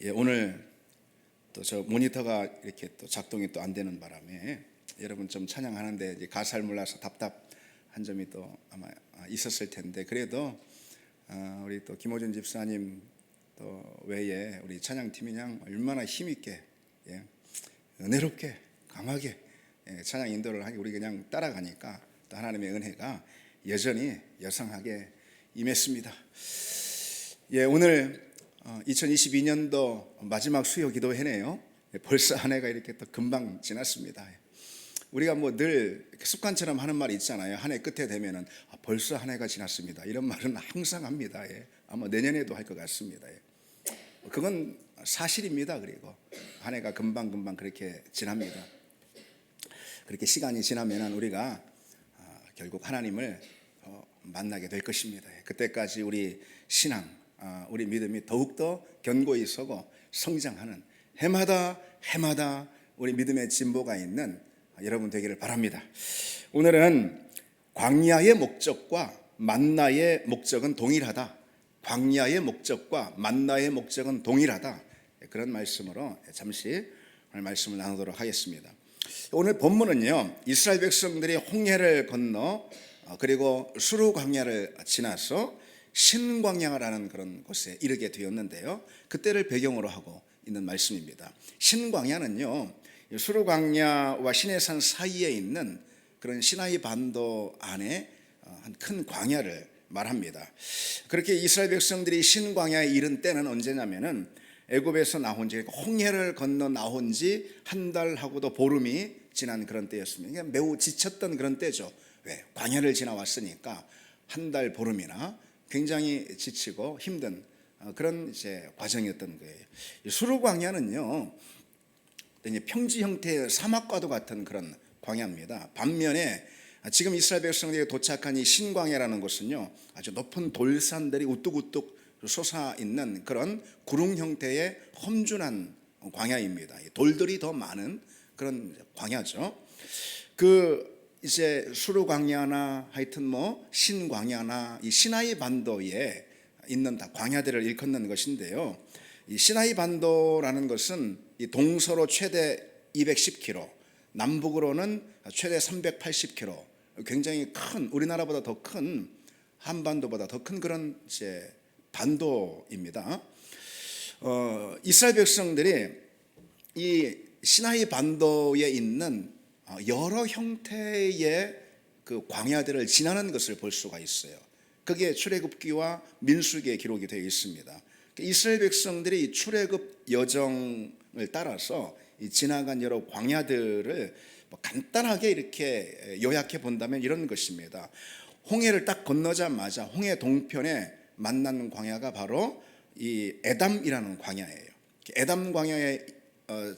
오늘 또 저 모니터가 이렇게 또 작동이 또 안 되는 바람에 여러분 좀 찬양하는데 이제 가사를 몰라서 답답한 점이 또 아마 있었을 텐데, 그래도 우리 또 김호준 집사님 또 외에 우리 찬양팀이 그냥 얼마나 힘있게, 은혜롭게 강하게 찬양 인도를 하기, 우리 그냥 따라가니까 또 하나님의 은혜가 여전히 여성하게 임했습니다. 오늘 2022년도 마지막 수요 기도회네요. 벌써 한 해가 이렇게 또 금방 지났습니다. 우리가 뭐 늘 습관처럼 하는 말이 있잖아요. 한 해 끝에 되면은 벌써 한 해가 지났습니다, 이런 말은 항상 합니다. 아마 내년에도 할 것 같습니다. 그건 사실입니다. 그리고 한 해가 금방 그렇게 지납니다. 그렇게 시간이 지나면은 우리가 결국 하나님을 만나게 될 것입니다. 그때까지 우리 신앙, 우리 믿음이 더욱더 견고히 서고 성장하는 해마다 우리 믿음의 진보가 있는 여러분 되기를 바랍니다. 오늘은 광야의 목적과 만나의 목적은 동일하다. 광야의 목적과 만나의 목적은 동일하다. 그런 말씀으로 잠시 오늘 말씀을 나누도록 하겠습니다. 오늘 본문은요, 이스라엘 백성들이 홍해를 건너 그리고 수르 광야를 지나서 신광야라는 그런 곳에 이르게 되었는데요, 그때를 배경으로 하고 있는 말씀입니다. 신광야는요, 수르 광야와 시내산 사이에 있는 그런 시나이 반도 안에 한 큰 광야를 말합니다. 그렇게 이스라엘 백성들이 신광야에 이른 때는 언제냐면은 애굽에서 나온 지, 홍해를 건너 나온 지 한 달하고도 보름이 지난 그런 때였습니다. 그러니까 매우 지쳤던 그런 때죠. 왜? 광야를 지나왔으니까 한 달 보름이나 굉장히 지치고 힘든 그런 이제 과정이었던 거예요. 수르 광야는요, 평지 형태의 사막과도 같은 그런 광야입니다. 반면에 지금 이스라엘 백성들이 도착한 이 신광야라는 곳은요, 아주 높은 돌산들이 우뚝우뚝 솟아 있는 그런 구릉 형태의 험준한 광야입니다. 돌들이 더 많은 그런 광야죠. 이제 수르 광야나 하여튼 뭐 신광야나 이 시나이 반도에 있는 다 광야들을 일컫는 것인데요, 이 시나이 반도라는 것은 이 동서로 최대 210km, 남북으로는 최대 380km, 굉장히 큰, 우리나라보다 더 큰, 한반도보다 더 큰 그런 이제 반도입니다. 이스라엘 백성들이 이 시나이 반도에 있는 여러 형태의 그 광야들을 지나는 것을 볼 수가 있어요. 그게 출애굽기와 민수기에 기록이 되어 있습니다. 이스라엘 백성들이 출애굽 여정을 따라서 지나간 여러 광야들을 간단하게 이렇게 요약해 본다면 이런 것입니다. 홍해를 딱 건너자마자 홍해 동편에 만나는 광야가 바로 이 에담이라는 광야예요. 에담 광야에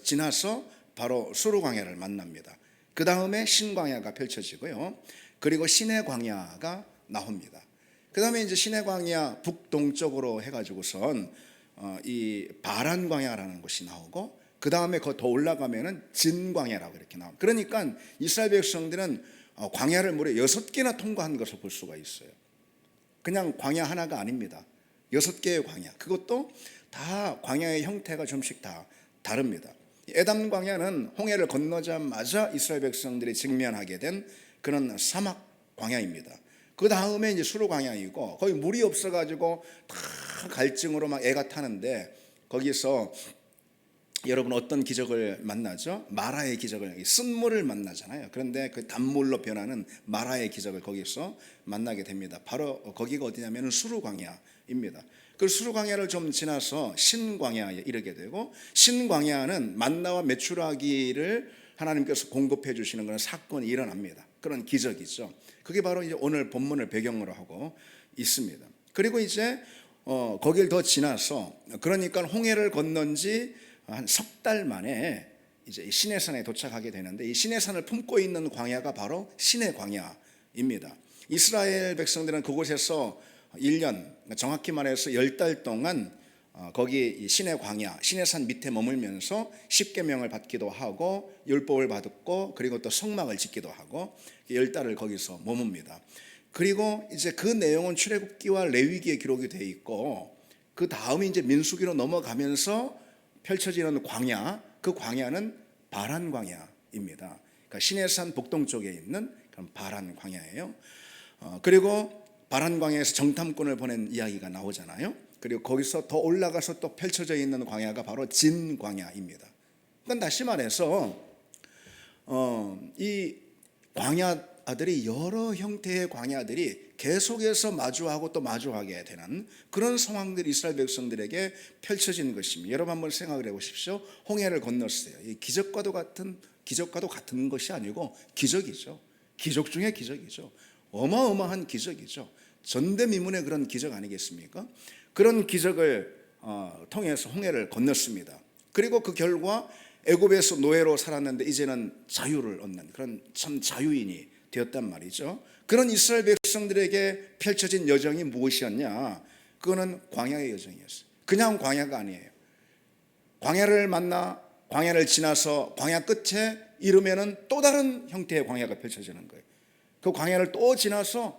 지나서 바로 수르 광야를 만납니다. 그 다음에 신광야가 펼쳐지고요, 그리고 시내 광야가 나옵니다. 그 다음에 이제 시내 광야 북동쪽으로 해가지고선 이 바란 광야라는 곳이 나오고, 그 다음에 더 올라가면은 진 광야라고 이렇게 나옵니다. 그러니까 이스라엘 백성들은 광야를 무려 6개나 통과한 것을 볼 수가 있어요. 그냥 광야 하나가 아닙니다. 6개의 광야, 그것도 다 광야의 형태가 좀씩 다 다릅니다. 에담 광야는 홍해를 건너자마자 이스라엘 백성들이 직면하게 된 그런 사막 광야입니다. 그 다음에 이제 수르 광야이고, 거기 물이 없어가지고 다 갈증으로 막 애가 타는데, 거기서 여러분 어떤 기적을 만나죠? 마라의 기적을, 쓴물을 만나잖아요. 그런데 그 단물로 변하는 마라의 기적을 거기서 만나게 됩니다. 바로 거기가 어디냐면 수르 광야입니다. 그 수르 광야를 좀 지나서 신광야에 이르게 되고, 신광야는 만나와 메추라기를 하나님께서 공급해 주시는 그런 사건이 일어납니다. 그런 기적이죠. 그게 바로 이제 오늘 본문을 배경으로 하고 있습니다. 그리고 이제 거길 더 지나서, 그러니까 홍해를 건넌 지 한 석 달 만에 이제 시내산에 도착하게 되는데, 이 시내산을 품고 있는 광야가 바로 시내 광야입니다. 이스라엘 백성들은 그곳에서 1년, 정확히 말해서 10달 동안 거기 시내 광야, 시내산 밑에 머물면서 십계명을 받기도 하고 율법을 받고, 그리고 또 성막을 짓기도 하고 10달을 거기서 머뭅니다. 그리고 이제 그 내용은 출애굽기와 레위기에 기록이 되어 있고, 그 다음에 이제 민수기로 넘어가면서 펼쳐지는 광야, 그 광야는 바란 광야입니다. 그러니까 시내산 북동쪽에 있는 그런 바란 광야예요. 그리고 바란 광야에서 정탐꾼을 보낸 이야기가 나오잖아요. 그리고 거기서 더 올라가서 또 펼쳐져 있는 광야가 바로 진 광야입니다. 그러니까 다시 말해서 이 광야들이 여러 형태의 광야들이 계속해서 마주하고 또 마주하게 되는 그런 상황들이 이스라엘 백성들에게 펼쳐진 것입니다. 여러분 한번 생각을 해보십시오. 홍해를 건넜어요. 이 기적과도 같은 것이 아니고 기적이죠. 기적 중에 기적이죠. 어마어마한 기적이죠. 전대미문의 그런 기적 아니겠습니까? 그런 기적을 통해서 홍해를 건넜습니다. 그리고 그 결과 애굽에서 노예로 살았는데 이제는 자유를 얻는 그런 참 자유인이 되었단 말이죠. 그런 이스라엘 백성들에게 펼쳐진 여정이 무엇이었냐? 그거는 광야의 여정이었어요. 그냥 광야가 아니에요. 광야를 만나 광야를 지나서 광야 끝에 이르면은 또 다른 형태의 광야가 펼쳐지는 거예요. 그 광야를 또 지나서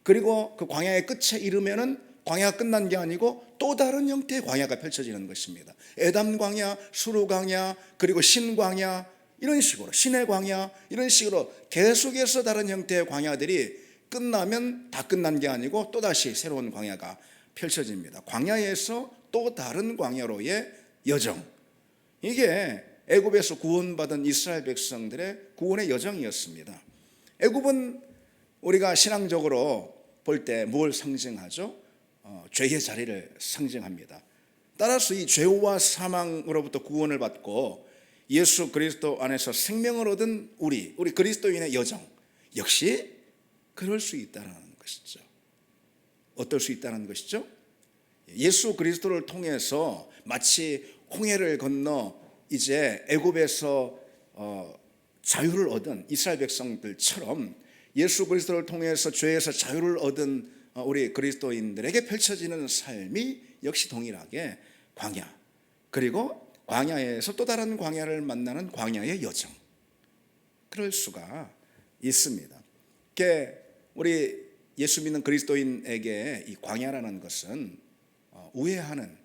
그리고 그 광야의 끝에 이르면은 광야가 끝난 게 아니고 또 다른 형태의 광야가 펼쳐지는 것입니다. 에담 광야, 수르 광야, 그리고 신 광야, 이런 식으로 신의 광야, 이런 식으로 계속해서 다른 형태의 광야들이 끝나면 다 끝난 게 아니고 또다시 새로운 광야가 펼쳐집니다. 광야에서 또 다른 광야로의 여정, 이게 애굽에서 구원받은 이스라엘 백성들의 구원의 여정이었습니다. 애굽은 우리가 신앙적으로 볼 때 뭘 상징하죠? 죄의 자리를 상징합니다. 따라서 이 죄와 사망으로부터 구원을 받고 예수 그리스도 안에서 생명을 얻은 우리 그리스도인의 여정 역시 그럴 수 있다는 것이죠. 어떨 수 있다는 것이죠? 예수 그리스도를 통해서 마치 홍해를 건너 이제 애굽에서 자유를 얻은 이스라엘 백성들처럼 예수 그리스도를 통해서 죄에서 자유를 얻은 우리 그리스도인들에게 펼쳐지는 삶이 역시 동일하게 광야, 그리고 광야에서 또 다른 광야를 만나는 광야의 여정, 그럴 수가 있습니다. 우리 예수 믿는 그리스도인에게 이 광야라는 것은 우회하는,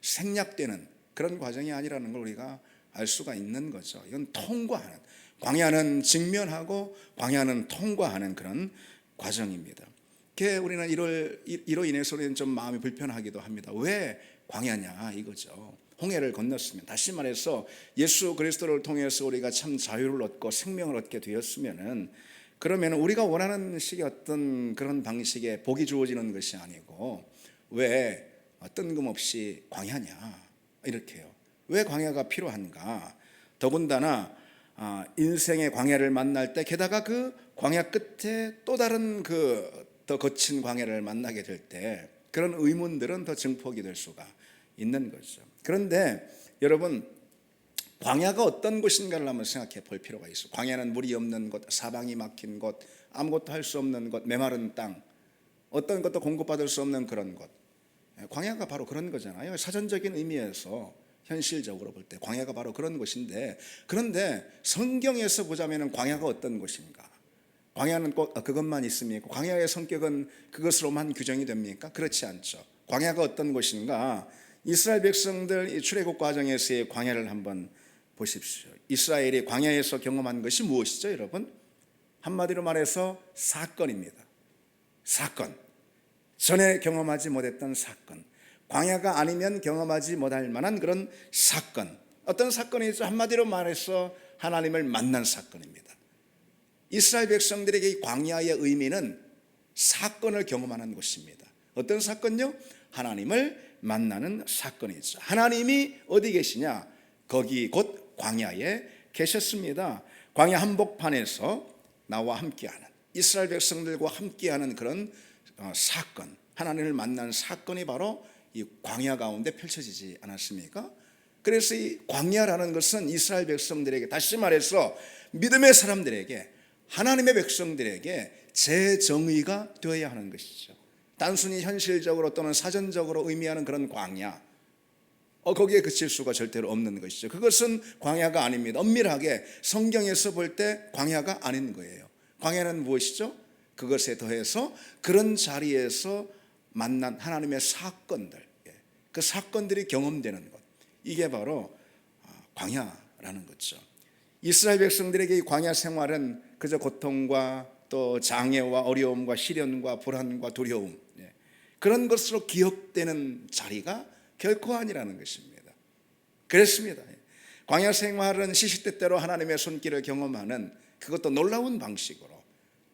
생략되는 그런 과정이 아니라는 걸 우리가 알 수가 있는 거죠. 이건 통과하는, 광야는 직면하고 광야는 통과하는 그런 과정입니다. 우리는 이로 인해서 우리는 좀 마음이 불편하기도 합니다. 왜 광야냐 이거죠. 홍해를 건넜으면, 다시 말해서 예수 그리스도를 통해서 우리가 참 자유를 얻고 생명을 얻게 되었으면은, 그러면 우리가 원하는 식의 어떤 그런 방식의 복이 주어지는 것이 아니고 왜 뜬금없이 광야냐 이렇게요. 왜 광야가 필요한가? 더군다나 인생의 광야를 만날 때, 게다가 그 광야 끝에 또 다른 더 거친 광야를 만나게 될 때 그런 의문들은 더 증폭이 될 수가 있는 거죠. 그런데 여러분, 광야가 어떤 곳인가를 한번 생각해 볼 필요가 있어요. 광야는 물이 없는 곳, 사방이 막힌 곳, 아무것도 할 수 없는 곳, 메마른 땅, 어떤 것도 공급받을 수 없는 그런 곳. 광야가 바로 그런 거잖아요. 사전적인 의미에서 현실적으로 볼 때 광야가 바로 그런 곳인데, 그런데 성경에서 보자면 광야가 어떤 곳인가? 광야는 꼭 그것만 있습니까? 광야의 성격은 그것으로만 규정이 됩니까? 그렇지 않죠. 광야가 어떤 곳인가? 이스라엘 백성들 출애굽 과정에서의 광야를 한번 보십시오. 이스라엘이 광야에서 경험한 것이 무엇이죠, 여러분? 한마디로 말해서 사건입니다. 사건. 전에 경험하지 못했던 사건. 광야가 아니면 경험하지 못할 만한 그런 사건. 어떤 사건이죠? 한마디로 말해서 하나님을 만난 사건입니다. 이스라엘 백성들에게 이 광야의 의미는 사건을 경험하는 곳입니다. 어떤 사건요? 하나님을 만나는 사건이죠. 하나님이 어디 계시냐? 거기 곧 광야에 계셨습니다. 광야 한복판에서 나와 함께하는, 이스라엘 백성들과 함께하는 그런 사건, 하나님을 만난 사건이 바로 이 광야 가운데 펼쳐지지 않았습니까? 그래서 이 광야라는 것은 이스라엘 백성들에게, 다시 말해서 믿음의 사람들에게, 하나님의 백성들에게 재정의가 되어야 하는 것이죠. 단순히 현실적으로 또는 사전적으로 의미하는 그런 광야, 거기에 그칠 수가 절대로 없는 것이죠. 그것은 광야가 아닙니다. 엄밀하게 성경에서 볼 때 광야가 아닌 거예요. 광야는 무엇이죠? 그것에 더해서 그런 자리에서 만난 하나님의 사건들, 그 사건들이 경험되는 것, 이게 바로 광야라는 거죠. 이스라엘 백성들에게 이 광야 생활은 그저 고통과 또 장애와 어려움과 시련과 불안과 두려움, 그런 것으로 기억되는 자리가 결코 아니라는 것입니다. 그렇습니다. 광야 생활은 시시때때로 하나님의 손길을 경험하는, 그것도 놀라운 방식으로,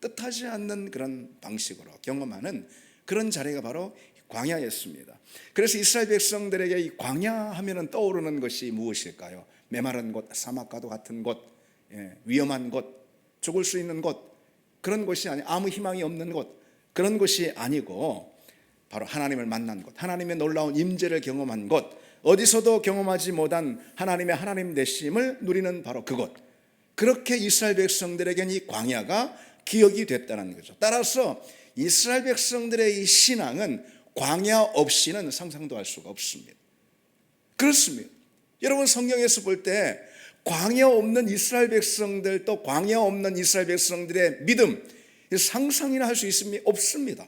뜻하지 않는 그런 방식으로 경험하는 그런 자리가 바로 광야였습니다. 그래서 이스라엘 백성들에게 이 광야 하면은 떠오르는 것이 무엇일까요? 메마른 곳, 사막과도 같은 곳, 위험한 곳, 죽을 수 있는 곳, 그런 곳이 아니, 아무 희망이 없는 곳, 그런 곳이 아니고 바로 하나님을 만난 곳, 하나님의 놀라운 임재를 경험한 곳, 어디서도 경험하지 못한 하나님의 하나님 되심을 누리는 바로 그곳. 그렇게 이스라엘 백성들에게는 이 광야가 기억이 됐다는 거죠. 따라서 이스라엘 백성들의 이 신앙은 광야 없이는 상상도 할 수가 없습니다. 그렇습니다. 여러분, 성경에서 볼 때 광야 없는 이스라엘 백성들, 또 광야 없는 이스라엘 백성들의 믿음, 상상이나 할 수 있습니까? 없습니다.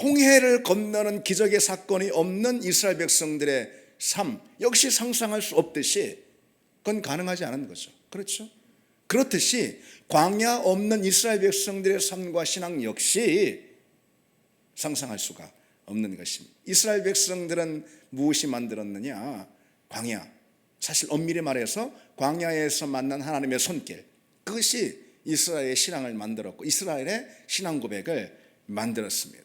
홍해를 건너는 기적의 사건이 없는 이스라엘 백성들의 삶 역시 상상할 수 없듯이 그건 가능하지 않은 거죠. 그렇죠? 그렇듯이 광야 없는 이스라엘 백성들의 삶과 신앙 역시 상상할 수가 없는 것입니다. 이스라엘 백성들은 무엇이 만들었느냐? 광야. 사실 엄밀히 말해서 광야에서 만난 하나님의 손길, 그것이 이스라엘의 신앙을 만들었고 이스라엘의 신앙 고백을 만들었습니다.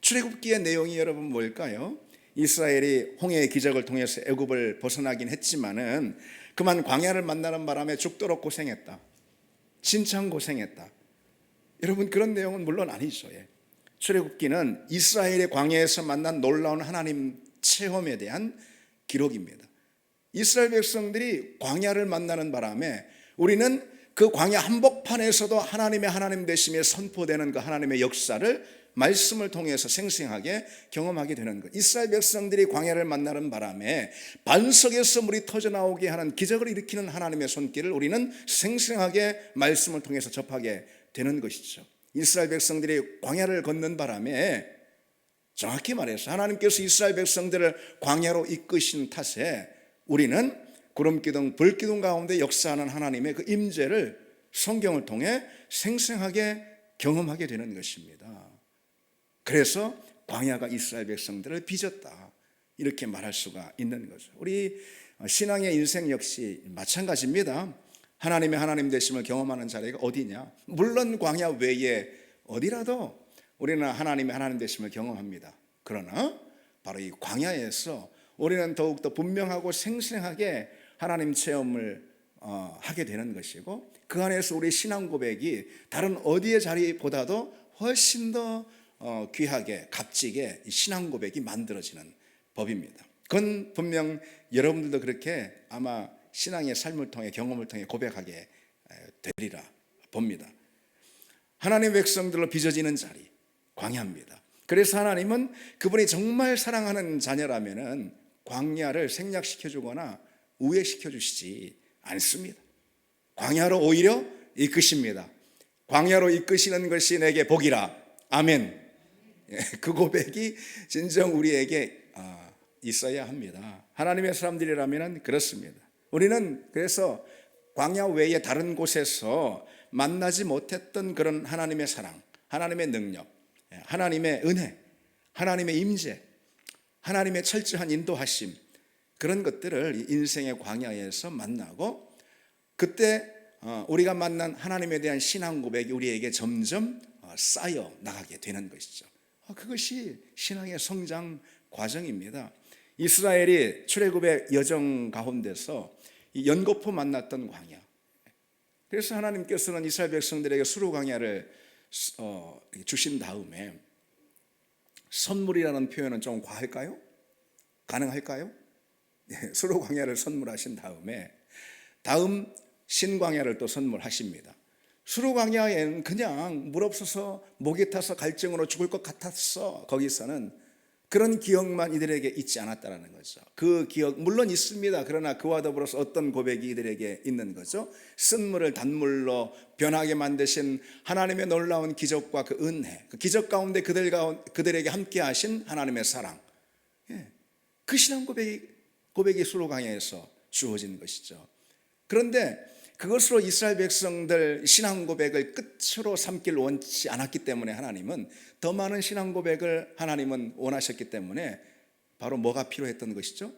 출애굽기의 내용이 여러분 뭘까요? 이스라엘이 홍해의 기적을 통해서 애굽을 벗어나긴 했지만은 그만 광야를 만나는 바람에 죽도록 고생했다. 진창 고생했다. 여러분, 그런 내용은 물론 아니죠. 출애굽기는 이스라엘의 광야에서 만난 놀라운 하나님 체험에 대한 기록입니다. 이스라엘 백성들이 광야를 만나는 바람에 우리는 그 광야 한복판에서도 하나님의 하나님 되심에 선포되는 그 하나님의 역사를 말씀을 통해서 생생하게 경험하게 되는 것. 이스라엘 백성들이 광야를 만나는 바람에 반석에서 물이 터져나오게 하는 기적을 일으키는 하나님의 손길을 우리는 생생하게 말씀을 통해서 접하게 되는 것이죠. 이스라엘 백성들이 광야를 걷는 바람에, 정확히 말해서 하나님께서 이스라엘 백성들을 광야로 이끄신 탓에 우리는 구름기둥 불기둥 가운데 역사하는 하나님의 그 임재를 성경을 통해 생생하게 경험하게 되는 것입니다. 그래서 광야가 이스라엘 백성들을 빚었다, 이렇게 말할 수가 있는 거죠. 우리 신앙의 인생 역시 마찬가지입니다. 하나님의 하나님 되심을 경험하는 자리가 어디냐? 물론 광야 외에 어디라도 우리는 하나님의 하나님 되심을 경험합니다. 그러나 바로 이 광야에서 우리는 더욱더 분명하고 생생하게 하나님 체험을 하게 되는 것이고, 그 안에서 우리 신앙 고백이 다른 어디의 자리보다도 훨씬 더 귀하게, 값지게 신앙 고백이 만들어지는 법입니다. 그건 분명 여러분들도 그렇게 아마 신앙의 삶을 통해, 경험을 통해 고백하게 되리라 봅니다. 하나님의 백성들로 빚어지는 자리, 광야입니다. 그래서 하나님은 그분이 정말 사랑하는 자녀라면은 광야를 생략시켜 주거나 우회시켜 주시지 않습니다. 광야로 오히려 이끄십니다. 광야로 이끄시는 것이 내게 복이라. 아멘. 그 고백이 진정 우리에게 있어야 합니다. 하나님의 사람들이라면 그렇습니다. 우리는 그래서 광야 외에 다른 곳에서 만나지 못했던 그런 하나님의 사랑, 하나님의 능력, 하나님의 은혜, 하나님의 임재, 하나님의 철저한 인도하심, 그런 것들을 인생의 광야에서 만나고, 그때 우리가 만난 하나님에 대한 신앙 고백이 우리에게 점점 쌓여 나가게 되는 것이죠. 그것이 신앙의 성장 과정입니다. 이스라엘이 출애굽의 여정 가운데서 연거푸 만났던 광야. 그래서 하나님께서는 이스라엘 백성들에게 수르 광야를 주신 다음에, 선물이라는 표현은 좀 과할까요? 가능할까요? 수르 광야를 선물하신 다음에 다음 신광야를 또 선물하십니다. 수르 광야에는 그냥 물 없어서 목이 타서 갈증으로 죽을 것 같았어. 거기서는 그런 기억만 이들에게 있지 않았다는 거죠. 그 기억 물론 있습니다. 그러나 그와 더불어서 어떤 고백이 이들에게 있는 거죠? 쓴물을 단물로 변하게 만드신 하나님의 놀라운 기적과 그 은혜, 그 기적 가운데 그들에게 함께 하신 하나님의 사랑, 그 신앙 고백이 수로 광야에서 주어진 것이죠. 그런데 그것으로 이스라엘 백성들 신앙 고백을 끝으로 삼길 원치 않았기 때문에 하나님은 더 많은 신앙 고백을 하나님은 원하셨기 때문에 바로 뭐가 필요했던 것이죠?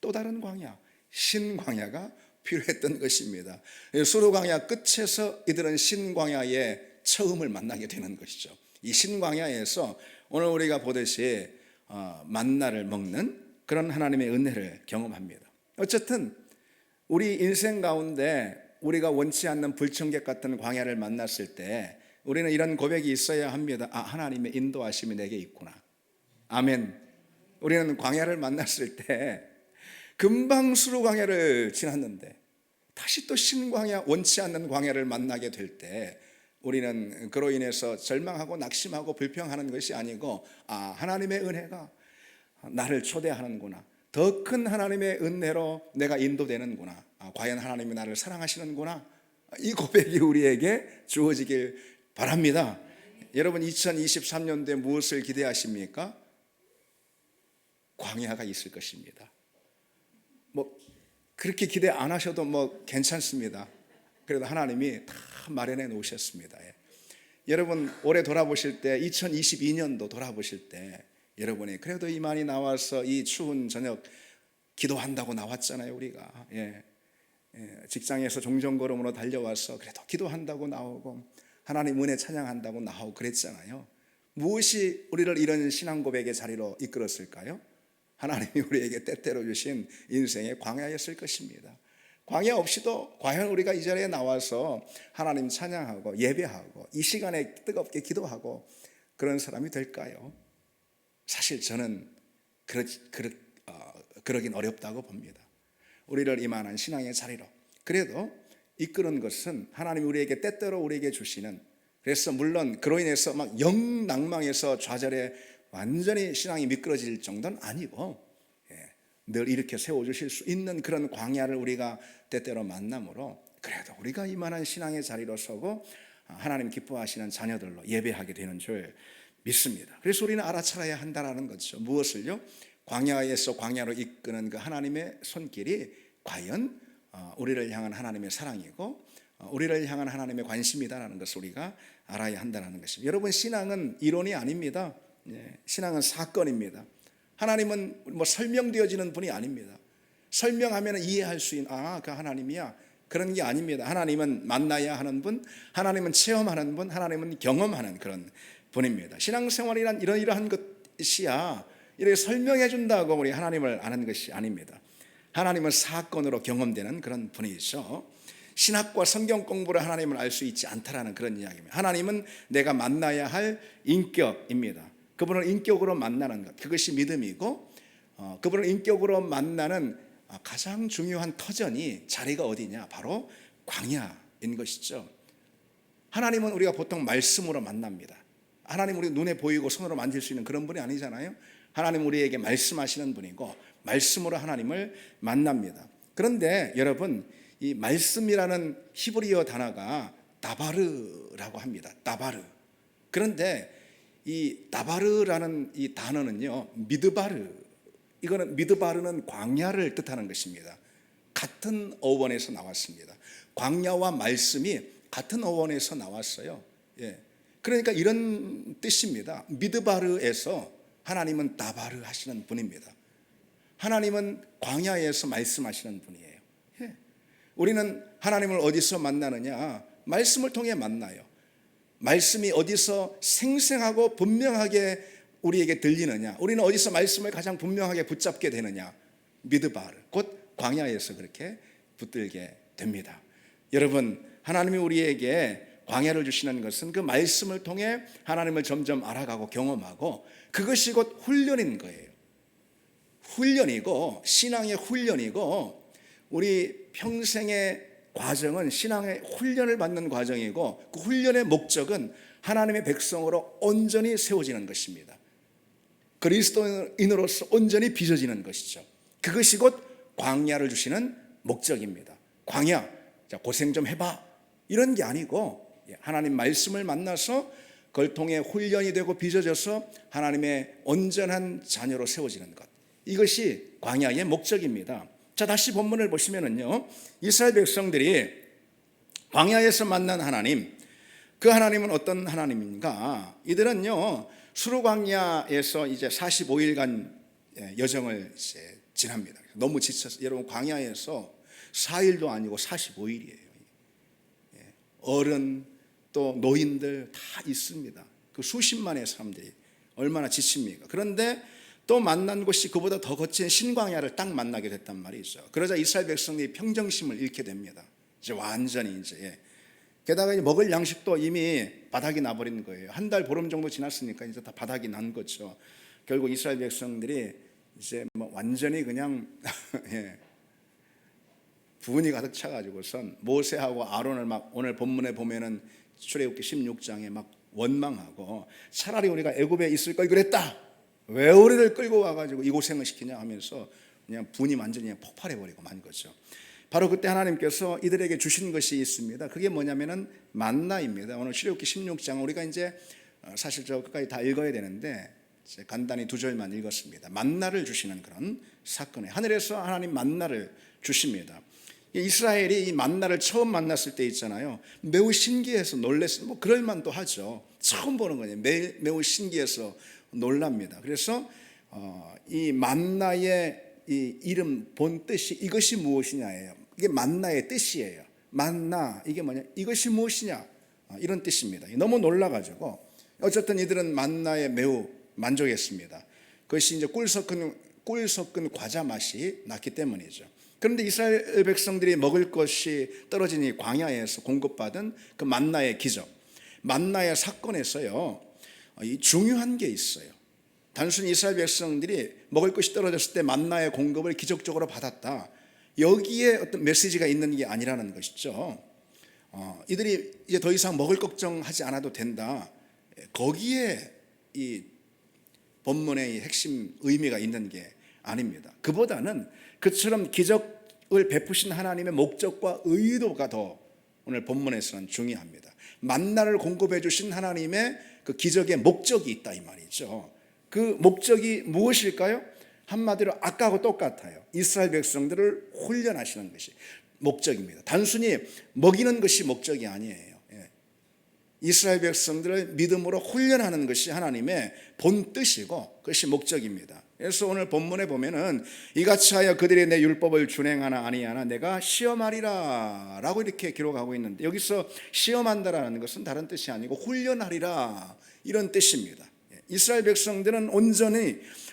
또 다른 광야, 신광야가 필요했던 것입니다. 수로 광야 끝에서 이들은 신광야의 처음을 만나게 되는 것이죠. 이 신광야에서 오늘 우리가 보듯이 만나를 먹는 그런 하나님의 은혜를 경험합니다. 어쨌든 우리 인생 가운데 우리가 원치 않는 불청객 같은 광야를 만났을 때 우리는 이런 고백이 있어야 합니다. 하나님의 인도하심이 내게 있구나. 아멘. 우리는 광야를 만났을 때 금방 수로 광야를 지났는데 다시 또 신광야, 원치 않는 광야를 만나게 될 때 우리는 그로 인해서 절망하고 낙심하고 불평하는 것이 아니고 하나님의 은혜가 나를 초대하는구나. 더 큰 하나님의 은혜로 내가 인도되는구나. 과연 하나님이 나를 사랑하시는구나. 이 고백이 우리에게 주어지길 바랍니다. 여러분 2023년도에 무엇을 기대하십니까? 광야가 있을 것입니다. 그렇게 기대 안 하셔도 괜찮습니다. 그래도 하나님이 다 마련해 놓으셨습니다. 여러분 올해 돌아보실 때 2022년도 돌아보실 때 여러분이 그래도 이만희 나와서 이 추운 저녁 기도한다고 나왔잖아요. 우리가 직장에서 종전걸음으로 달려와서 그래도 기도한다고 나오고 하나님 은혜 찬양한다고 나오고 그랬잖아요. 무엇이 우리를 이런 신앙 고백의 자리로 이끌었을까요? 하나님이 우리에게 때때로 주신 인생의 광야였을 것입니다. 광야 없이도 과연 우리가 이 자리에 나와서 하나님 찬양하고 예배하고 이 시간에 뜨겁게 기도하고 그런 사람이 될까요? 사실 저는 그러긴 어렵다고 봅니다. 우리를 이만한 신앙의 자리로 그래도 이끄는 것은 하나님이 우리에게 때때로 우리에게 주시는, 그래서 물론 그로 인해서 막 영낭망해서 좌절에 완전히 신앙이 미끄러질 정도는 아니고 늘 이렇게 세워주실 수 있는 그런 광야를 우리가 때때로 만남으로 그래도 우리가 이만한 신앙의 자리로 서고 하나님 기뻐하시는 자녀들로 예배하게 되는 줄 믿습니다. 그래서 우리는 알아차려야 한다는 거죠. 무엇을요? 광야에서 광야로 이끄는 그 하나님의 손길이 과연 우리를 향한 하나님의 사랑이고 우리를 향한 하나님의 관심이다라는 것을 우리가 알아야 한다는 것입니다. 여러분 신앙은 이론이 아닙니다. 신앙은 사건입니다. 하나님은 설명되어지는 분이 아닙니다. 설명하면 이해할 수 있는 그 하나님이야 그런 게 아닙니다. 하나님은 만나야 하는 분, 하나님은 체험하는 분, 하나님은 경험하는 그런 분입니다. 신앙생활이란 이러한 것이야 이렇게 설명해 준다고 우리 하나님을 아는 것이 아닙니다. 하나님은 사건으로 경험되는 그런 분이죠. 신학과 성경 공부를 하나님을 알 수 있지 않다라는 그런 이야기입니다. 하나님은 내가 만나야 할 인격입니다. 그분을 인격으로 만나는 것, 그것이 믿음이고 그분을 인격으로 만나는 가장 중요한 터전이 자리가 어디냐? 바로 광야인 것이죠. 하나님은 우리가 보통 말씀으로 만납니다. 하나님 우리 눈에 보이고 손으로 만질 수 있는 그런 분이 아니잖아요. 하나님 우리에게 말씀하시는 분이고 말씀으로 하나님을 만납니다. 그런데 여러분 이 말씀이라는 히브리어 단어가 다바르라고 합니다. 다바르. 그런데 이 다바르라는 이 단어는요 미드바르, 이거는 미드바르는 광야를 뜻하는 것입니다. 같은 어원에서 나왔습니다. 광야와 말씀이 같은 어원에서 나왔어요. 그러니까 이런 뜻입니다. 미드바르에서 하나님은 다바르 하시는 분입니다. 하나님은 광야에서 말씀하시는 분이에요. 우리는 하나님을 어디서 만나느냐? 말씀을 통해 만나요. 말씀이 어디서 생생하고 분명하게 우리에게 들리느냐? 우리는 어디서 말씀을 가장 분명하게 붙잡게 되느냐? 미드바르, 곧 광야에서 그렇게 붙들게 됩니다. 여러분, 하나님이 우리에게 광야를 주시는 것은 그 말씀을 통해 하나님을 점점 알아가고 경험하고 그것이 곧 훈련인 거예요. 훈련이고 신앙의 훈련이고 우리 평생의 과정은 신앙의 훈련을 받는 과정이고 그 훈련의 목적은 하나님의 백성으로 온전히 세워지는 것입니다. 그리스도인으로서 온전히 빚어지는 것이죠. 그것이 곧 광야를 주시는 목적입니다. 광야, 자 고생 좀 해봐 이런 게 아니고 하나님 말씀을 만나서 그걸 통해 훈련이 되고 빚어져서 하나님의 온전한 자녀로 세워지는 것, 이것이 광야의 목적입니다. 자, 다시 본문을 보시면은요, 이스라엘 백성들이 광야에서 만난 하나님, 그 하나님은 어떤 하나님인가? 이들은요, 수르광야에서 이제 45일간 여정을 이제 지납니다. 너무 지쳐서, 여러분, 광야에서 4일도 아니고 45일이에요. 어른 또 노인들 다 있습니다. 그 수십만의 사람들이 얼마나 지칩니까? 그런데 또 만난 곳이 그보다 더 거친 신광야를 딱 만나게 됐단 말이죠. 그러자 이스라엘 백성들이 평정심을 잃게 됩니다. 이제 완전히 이제 게다가 먹을 양식도 이미 바닥이 나버린 거예요. 한 달 보름 정도 지났으니까 이제 다 바닥이 난 거죠. 결국 이스라엘 백성들이 이제 뭐 완전히 그냥 분이 가득 차가지고선 모세하고 아론을 막 오늘 본문에 보면은 출애굽기 16장에 막 원망하고, 차라리 우리가 애굽에 있을 걸 그랬다, 왜 우리를 끌고 와가지고 이 고생을 시키냐 하면서 그냥 분이 완전히 폭발해버리고 만 거죠. 바로 그때 하나님께서 이들에게 주신 것이 있습니다. 그게 뭐냐면은 만나입니다. 오늘 출애굽기 16장 우리가 이제 사실 저 끝까지 다 읽어야 되는데 간단히 2절만 읽었습니다. 만나를 주시는 그런 사건에 하늘에서 하나님 만나를 주십니다. 이스라엘이 이 만나를 처음 만났을 때 있잖아요, 매우 신기해서 놀랬어요. 뭐 그럴만도 하죠. 처음 보는 거예요. 매우 신기해서 놀랍니다. 그래서 이 만나의 이 이름 본 뜻이 이것이 무엇이냐예요. 이게 만나의 뜻이에요. 만나, 이게 뭐냐, 이것이 무엇이냐, 이런 뜻입니다. 너무 놀라가지고 어쨌든 이들은 만나에 매우 만족했습니다. 그것이 이제 꿀 섞은 과자 맛이 났기 때문이죠. 그런데 이스라엘 백성들이 먹을 것이 떨어진 이 광야에서 공급받은 그 만나의 기적, 만나의 사건에서요, 이 중요한 게 있어요. 단순히 이스라엘 백성들이 먹을 것이 떨어졌을 때 만나의 공급을 기적적으로 받았다, 여기에 어떤 메시지가 있는 게 아니라는 것이죠. 이들이 이제 더 이상 먹을 걱정하지 않아도 된다, 거기에 이 본문의 핵심 의미가 있는 게 아닙니다. 그보다는 그처럼 기적을 베푸신 하나님의 목적과 의도가 더 오늘 본문에서는 중요합니다. 만나를 공급해 주신 하나님의 그 기적의 목적이 있다, 이 말이죠. 그 목적이 무엇일까요? 한마디로 아까하고 똑같아요. 이스라엘 백성들을 훈련하시는 것이 목적입니다. 단순히 먹이는 것이 목적이 아니에요. 이스라엘 백성들을 믿음으로 훈련하는 것이 하나님의 본 뜻이고 그것이 목적입니다. 그래서 오늘 본문에 보면은 이같이 하여 그들이 내 율법을 준행하나 아니하나 내가 시험하리라 라고 이렇게 기록하고 있는데, 여기서 시험한다라는 것은 다른 뜻이 아니고 훈련하리라, 이런 뜻입니다. 이스라엘 백성들은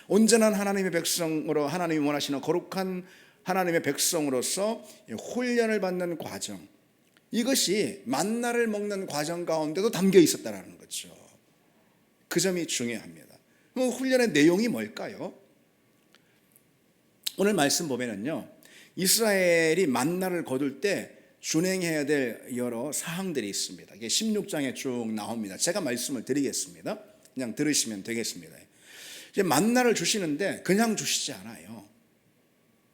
온전한 하나님의 백성으로, 하나님이 원하시는 거룩한 하나님의 백성으로서 훈련을 받는 과정, 이것이 만나를 먹는 과정 가운데도 담겨 있었다라는 거죠. 그 점이 중요합니다. 그럼 훈련의 내용이 뭘까요? 오늘 말씀 보면은요, 이스라엘이 만나를 거둘 때 준행해야 될 여러 사항들이 있습니다. 이게 16장에 쭉 나옵니다. 제가 말씀을 드리겠습니다. 그냥 들으시면 되겠습니다. 이제 만나를 주시는데 그냥 주시지 않아요.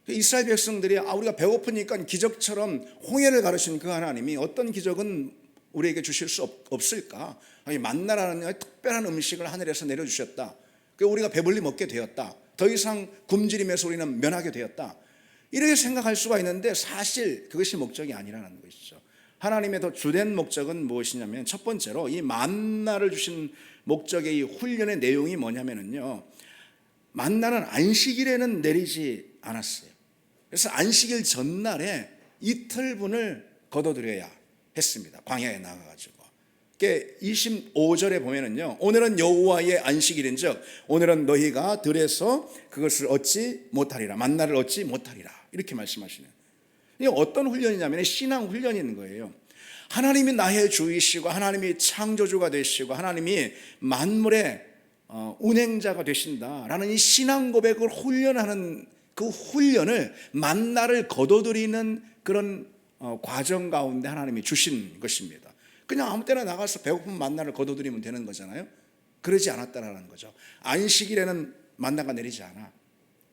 이스라엘 백성들이 우리가 배고프니까 기적처럼 홍해를 가르치는 그 하나님이 어떤 기적은 우리에게 주실 수 없을까? 만나라는 특별한 음식을 하늘에서 내려주셨다. 우리가 배불리 먹게 되었다. 더 이상 굶주림에서 우리는 면하게 되었다. 이렇게 생각할 수가 있는데 사실 그것이 목적이 아니라는 것이죠. 하나님의 더 주된 목적은 무엇이냐면, 첫 번째로 이 만나를 주신 목적의 이 훈련의 내용이 뭐냐면요, 만나는 안식일에는 내리지 않았어요. 그래서 안식일 전날에 이틀분을 거둬들여야 했습니다. 광야에 나가가지고. 25절에 보면은요, 오늘은 여호와의 안식일인즉 오늘은 너희가 들에서 그것을 얻지 못하리라, 만나를 얻지 못하리라, 이렇게 말씀하시네요. 이게 어떤 훈련이냐면 신앙 훈련인 거예요. 하나님이 나의 주이시고 하나님이 창조주가 되시고 하나님이 만물의 운행자가 되신다라는 이 신앙 고백을 훈련하는 그 훈련을, 만나를 거둬들이는 그런 과정 가운데 하나님이 주신 것입니다. 그냥 아무 때나 나가서 배고픈 만나를 거둬들이면 되는 거잖아요. 그러지 않았다라는 거죠. 안식일에는 만나가 내리지 않아.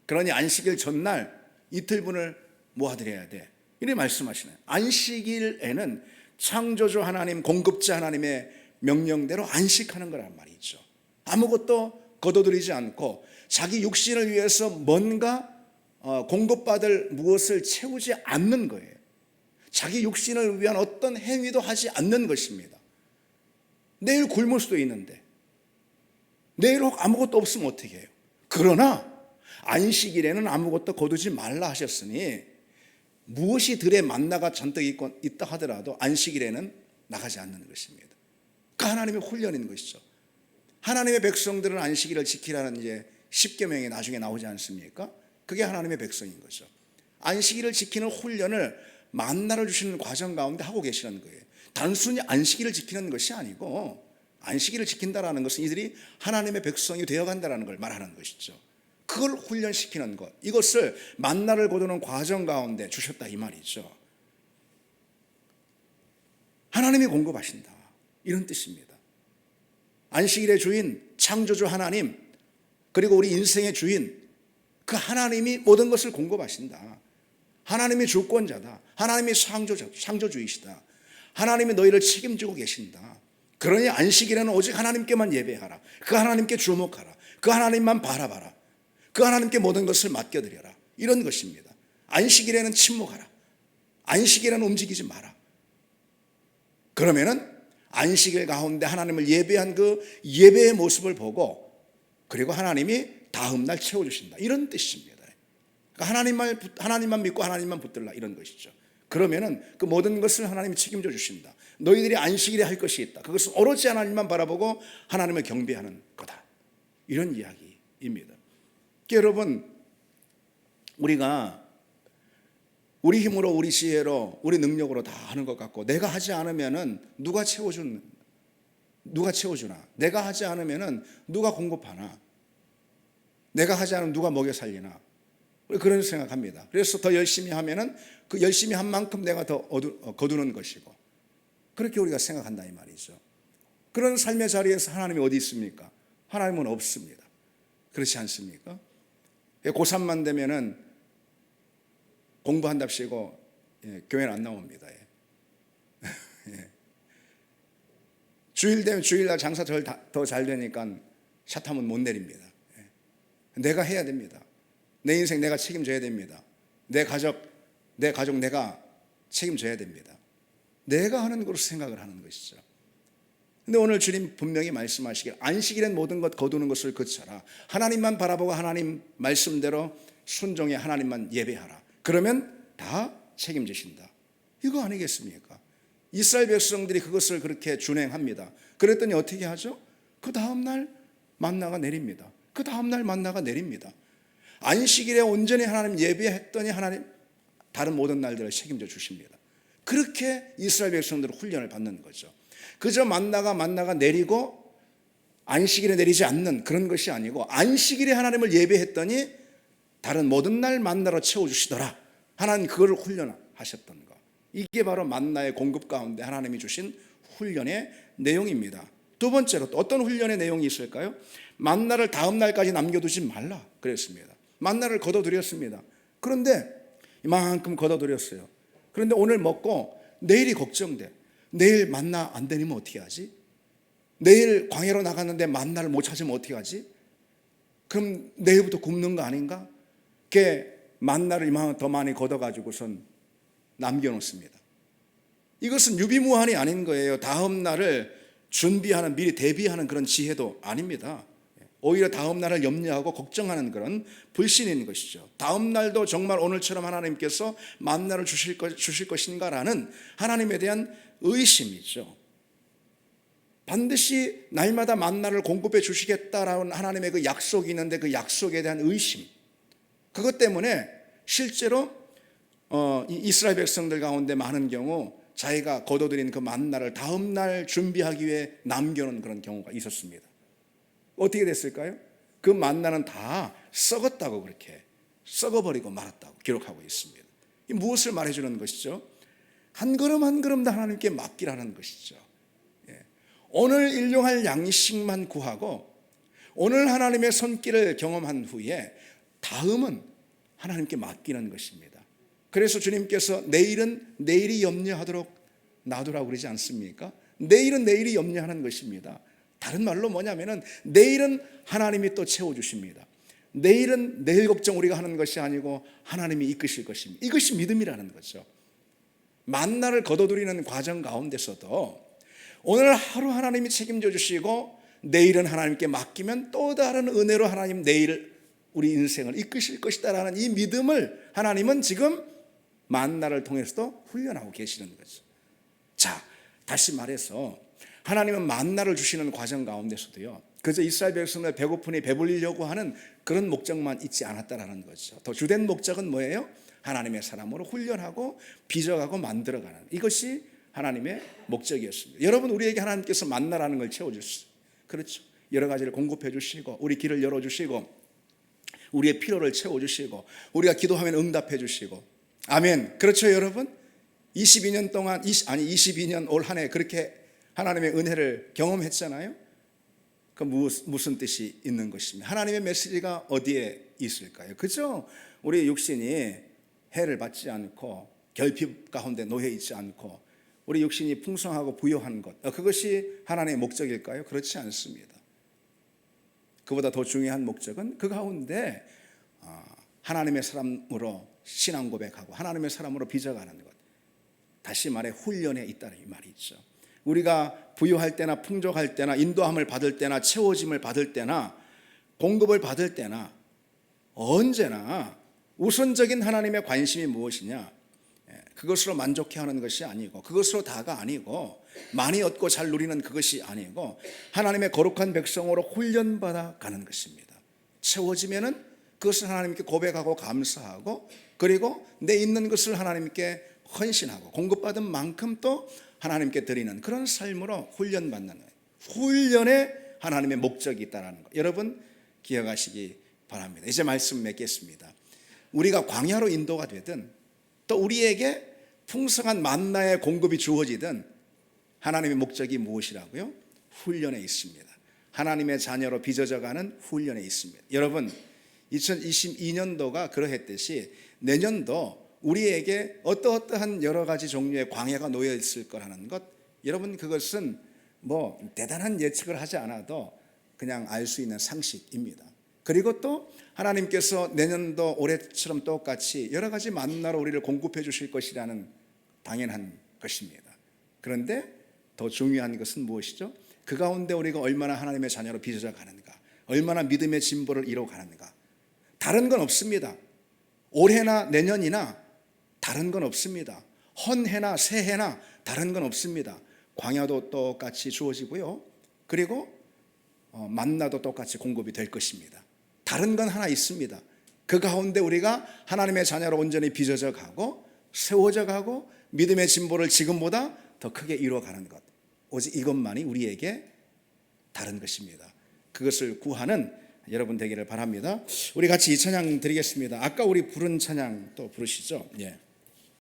그러니 안식일 전날 이틀분을 모아드려야 돼, 이렇게 말씀하시네요. 안식일에는 창조주 하나님, 공급자 하나님의 명령대로 안식하는 거란 말이죠. 아무것도 거둬들이지 않고 자기 육신을 위해서 뭔가 공급받을 무엇을 채우지 않는 거예요. 자기 육신을 위한 어떤 행위도 하지 않는 것입니다. 내일 굶을 수도 있는데, 내일 혹 아무것도 없으면 어떻게 해요? 그러나 안식일에는 아무것도 거두지 말라 하셨으니 무엇이 들에 만나가 잔뜩 있다 하더라도 안식일에는 나가지 않는 것입니다. 그 하나님의 훈련인 것이죠. 하나님의 백성들은 안식일을 지키라는 이제 십계명이 나중에 나오지 않습니까? 그게 하나님의 백성인 거죠. 안식일을 지키는 훈련을 만나를 주시는 과정 가운데 하고 계시는 거예요. 단순히 안식일을 지키는 것이 아니고, 안식일을 지킨다라는 것은 이들이 하나님의 백성이 되어간다는 걸 말하는 것이죠. 그걸 훈련시키는 것, 이것을 만나를 거두는 과정 가운데 주셨다 이 말이죠. 하나님이 공급하신다, 이런 뜻입니다. 안식일의 주인 창조주 하나님, 그리고 우리 인생의 주인 그 하나님이 모든 것을 공급하신다. 하나님이 주권자다. 하나님이 창조주이시다. 하나님이 너희를 책임지고 계신다. 그러니 안식일에는 오직 하나님께만 예배하라. 그 하나님께 주목하라. 그 하나님만 바라봐라. 그 하나님께 모든 것을 맡겨드려라. 이런 것입니다. 안식일에는 침묵하라. 안식일에는 움직이지 마라. 그러면은 안식일 가운데 하나님을 예배한 그 예배의 모습을 보고, 그리고 하나님이 다음 날 채워주신다, 이런 뜻입니다. 그러니까 하나님만 믿고 하나님만 붙들라, 이런 것이죠. 그러면은 그 모든 것을 하나님이 책임져 주신다. 너희들이 안식일에 할 것이 있다. 그것은 오로지 하나님만 바라보고 하나님을 경배하는 거다, 이런 이야기입니다. 여러분, 우리가 우리 힘으로, 우리 지혜로, 우리 능력으로 다 하는 것 같고, 내가 하지 않으면은 누가 채워주나? 내가 하지 않으면은 누가 공급하나? 내가 하지 않으면 누가 먹여 살리나? 그런 생각합니다. 그래서 더 열심히 하면은 그 열심히 한 만큼 내가 더 거두는 것이고, 그렇게 우리가 생각한다 이 말이죠. 그런 삶의 자리에서 하나님이 어디 있습니까? 하나님은 없습니다. 그렇지 않습니까? 고3만 되면은 공부한답시고 교회는 안 나옵니다. 주일 되면 주일날 장사 더 잘 되니까 샷하면 못 내립니다. 내가 해야 됩니다. 내 인생 내가 책임져야 됩니다. 내 가족 내가 책임져야 됩니다. 내가 하는 것으로 생각을 하는 것이죠. 근데 오늘 주님 분명히 말씀하시길, 안식일엔 모든 것 거두는 것을 그쳐라. 하나님만 바라보고 하나님 말씀대로 순종해 하나님만 예배하라. 그러면 다 책임지신다. 이거 아니겠습니까? 이스라엘 백성들이 그것을 그렇게 준행합니다. 그랬더니 어떻게 하죠? 그 다음날 만나가 내립니다. 그 다음날 만나가 내립니다. 안식일에 온전히 하나님 예배했더니 하나님 다른 모든 날들을 책임져 주십니다. 그렇게 이스라엘 백성들은 훈련을 받는 거죠. 그저 만나가 내리고 안식일에 내리지 않는 그런 것이 아니고, 안식일에 하나님을 예배했더니 다른 모든 날 만나로 채워주시더라. 하나님 그거를 훈련하셨던 것, 이게 바로 만나의 공급 가운데 하나님이 주신 훈련의 내용입니다. 두 번째로 또 어떤 훈련의 내용이 있을까요? 만나를 다음 날까지 남겨두지 말라 그랬습니다. 만나를 거둬들였습니다. 그런데 이만큼 거둬들였어요. 그런데 오늘 먹고 내일이 걱정돼. 내일 만나 안 되면 어떻게 하지? 내일 광야로 나갔는데 만나를 못 찾으면 어떻게 하지? 그럼 내일부터 굶는 거 아닌가? 그게 만나를 이만큼 더 많이 걷어가지고선 남겨놓습니다. 이것은 유비무환이 아닌 거예요. 다음 날을 준비하는, 미리 대비하는 그런 지혜도 아닙니다. 오히려 다음 날을 염려하고 걱정하는 그런 불신인 것이죠. 다음 날도 정말 오늘처럼 하나님께서 만나를 주실 것인가라는 하나님에 대한 의심이죠. 반드시 날마다 만나를 공급해 주시겠다라는 하나님의 그 약속이 있는데, 그 약속에 대한 의심, 그것 때문에 실제로 이스라엘 백성들 가운데 많은 경우 자기가 거둬들인 그 만나를 다음 날 준비하기 위해 남겨놓은 그런 경우가 있었습니다. 어떻게 됐을까요? 그 만나는 다 썩었다고, 그렇게 썩어버리고 말았다고 기록하고 있습니다. 이 무엇을 말해주는 것이죠? 한 걸음 한 걸음 다 하나님께 맡기라는 것이죠. 오늘 일용할 양식만 구하고 오늘 하나님의 손길을 경험한 후에 다음은 하나님께 맡기는 것입니다. 그래서 주님께서 내일은 내일이 염려하도록 놔두라고 그러지 않습니까? 내일은 내일이 염려하는 것입니다. 다른 말로 뭐냐면은 내일은 하나님이 또 채워주십니다. 내일은 내일 걱정 우리가 하는 것이 아니고 하나님이 이끄실 것입니다. 이것이 믿음이라는 거죠. 만나를 거둬들이는 과정 가운데서도 오늘 하루 하나님이 책임져 주시고 내일은 하나님께 맡기면 또 다른 은혜로 하나님 내일 우리 인생을 이끄실 것이다라는 이 믿음을 하나님은 지금 만나를 통해서도 훈련하고 계시는 거죠. 자, 다시 말해서 하나님은 만나를 주시는 과정 가운데서도요, 그저 이스라엘 백성을 배고프니 배불리려고 하는 그런 목적만 있지 않았다라는 거죠. 더 주된 목적은 뭐예요? 하나님의 사람으로 훈련하고 빚어가고 만들어가는, 이것이 하나님의 목적이었습니다. 여러분, 우리에게 하나님께서 만나라는 걸 채워주셨어요. 그렇죠. 여러 가지를 공급해 주시고 우리 길을 열어주시고 우리의 필요를 채워주시고 우리가 기도하면 응답해 주시고, 아멘. 그렇죠 여러분. 22년 동안 22년 올 한 해 그렇게 하나님의 은혜를 경험했잖아요. 그 무슨 뜻이 있는 것입니까? 하나님의 메시지가 어디에 있을까요? 그죠? 우리 육신이 해를 받지 않고 결핍 가운데 놓여 있지 않고 우리 육신이 풍성하고 부유한 것, 그것이 하나님의 목적일까요? 그렇지 않습니다. 그보다 더 중요한 목적은 그 가운데 하나님의 사람으로 신앙 고백하고 하나님의 사람으로 빚어가는 것, 다시 말해 훈련에 있다는 이 말이 있죠. 우리가 부유할 때나 풍족할 때나 인도함을 받을 때나 채워짐을 받을 때나 공급을 받을 때나 언제나 우선적인 하나님의 관심이 무엇이냐, 그것으로 만족해하는 것이 아니고 그것으로 다가 아니고 많이 얻고 잘 누리는 그것이 아니고 하나님의 거룩한 백성으로 훈련받아 가는 것입니다. 채워지면은 그것을 하나님께 고백하고 감사하고 그리고 내 있는 것을 하나님께 헌신하고 공급받은 만큼 또 하나님께 드리는 그런 삶으로 훈련받는 거예요. 훈련에 하나님의 목적이 있다는 거 여러분 기억하시기 바랍니다. 이제 말씀 맺겠습니다. 우리가 광야로 인도가 되든 또 우리에게 풍성한 만나의 공급이 주어지든 하나님의 목적이 무엇이라고요? 훈련에 있습니다. 하나님의 자녀로 빚어져가는 훈련에 있습니다. 여러분 2022년도가 그러했듯이 내년도 우리에게 어떠한 여러 가지 종류의 광야가 놓여 있을 거라는 것, 여러분 그것은 뭐 대단한 예측을 하지 않아도 그냥 알 수 있는 상식입니다. 그리고 또 하나님께서 내년도 올해처럼 똑같이 여러 가지 만나로 우리를 공급해 주실 것이라는 당연한 것입니다. 그런데 더 중요한 것은 무엇이죠? 그 가운데 우리가 얼마나 하나님의 자녀로 빚어져 가는가, 얼마나 믿음의 진보를 이루어 가는가. 다른 건 없습니다. 올해나 내년이나 다른 건 없습니다. 헌해나 새해나 다른 건 없습니다. 광야도 똑같이 주어지고요. 그리고 만나도 똑같이 공급이 될 것입니다. 다른 건 하나 있습니다. 그 가운데 우리가 하나님의 자녀로 온전히 빚어져 가고 세워져 가고 믿음의 진보를 지금보다 더 크게 이루어가는 것, 오직 이것만이 우리에게 다른 것입니다. 그것을 구하는 여러분 되기를 바랍니다. 우리 같이 이 찬양 드리겠습니다. 아까 우리 부른 찬양 또 부르시죠? 예.